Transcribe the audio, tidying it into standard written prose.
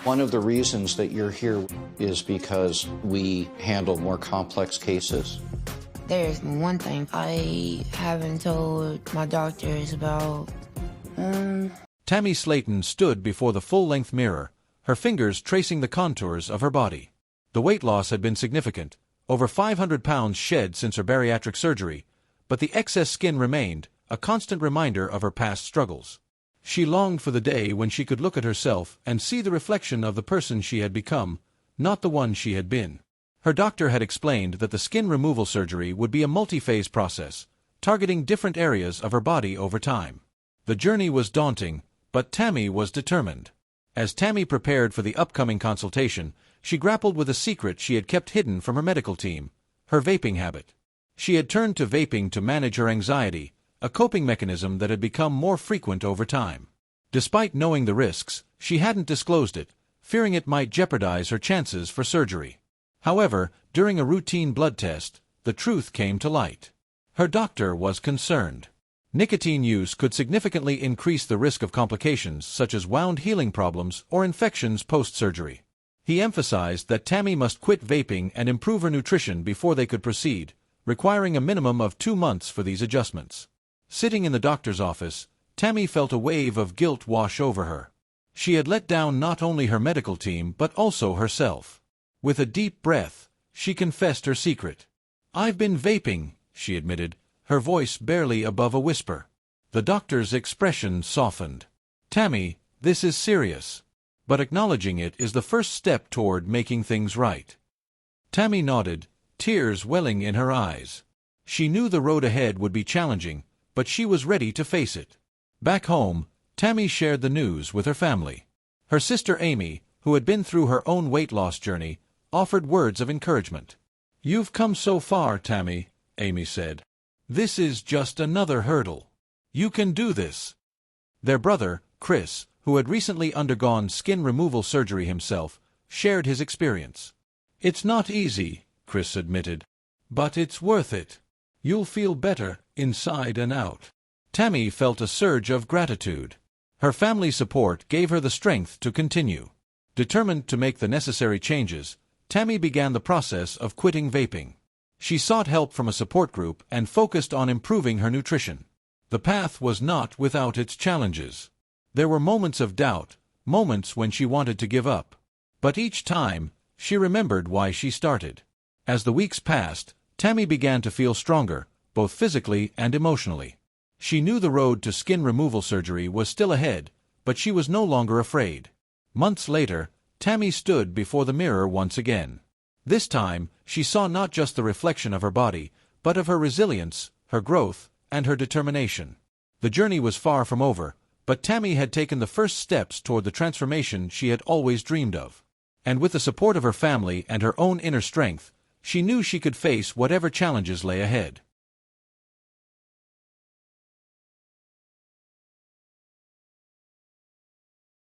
One of the reasons that you're here is because we handle more complex cases. There's one thing I haven't told my doctors about. Tammy Slayton stood before the full-length mirror, her fingers tracing the contours of her body. The weight loss had been significant, over 500 pounds shed since her bariatric surgery, but the excess skin remained, a constant reminder of her past struggles. She longed for the day when she could look at herself and see the reflection of the person she had become, not the one she had been. Her doctor had explained that the skin removal surgery would be a multi-phase process, targeting different areas of her body over time. The journey was daunting, but Tammy was determined. As Tammy prepared for the upcoming consultation, she grappled with a secret she had kept hidden from her medical team, her vaping habit. She had turned to vaping to manage her anxiety, a coping mechanism that had become more frequent over time. Despite knowing the risks, she hadn't disclosed it, fearing it might jeopardize her chances for surgery. However, during a routine blood test, the truth came to light. Her doctor was concerned. Nicotine use could significantly increase the risk of complications such as wound healing problems or infections post-surgery. He emphasized that Tammy must quit vaping and improve her nutrition before they could proceed, requiring a minimum of 2 months for these adjustments. Sitting in the doctor's office, Tammy felt a wave of guilt wash over her. She had let down not only her medical team but also herself. With a deep breath, she confessed her secret. "I've been vaping," she admitted, her voice barely above a whisper. The doctor's expression softened. "Tammy, this is serious. But acknowledging it is the first step toward making things right." Tammy nodded, tears welling in her eyes. She knew the road ahead would be challenging, but she was ready to face it. Back home, Tammy shared the news with her family. Her sister Amy, who had been through her own weight loss journey, offered words of encouragement. "You've come so far, Tammy," Amy said. "This is just another hurdle. You can do this." Their brother, Chris, who had recently undergone skin removal surgery himself, shared his experience. "It's not easy," Chris admitted, "but it's worth it. You'll feel better, inside and out." Tammy felt a surge of gratitude. Her family's support gave her the strength to continue. Determined to make the necessary changes, Tammy began the process of quitting vaping. She sought help from a support group and focused on improving her nutrition. The path was not without its challenges. There were moments of doubt, moments when she wanted to give up. But each time, she remembered why she started. As the weeks passed, Tammy began to feel stronger, both physically and emotionally. She knew the road to skin removal surgery was still ahead, but she was no longer afraid. Months later, Tammy stood before the mirror once again. This time, she saw not just the reflection of her body, but of her resilience, her growth, and her determination. The journey was far from over, but Tammy had taken the first steps toward the transformation she had always dreamed of. And with the support of her family and her own inner strength, she knew she could face whatever challenges lay ahead.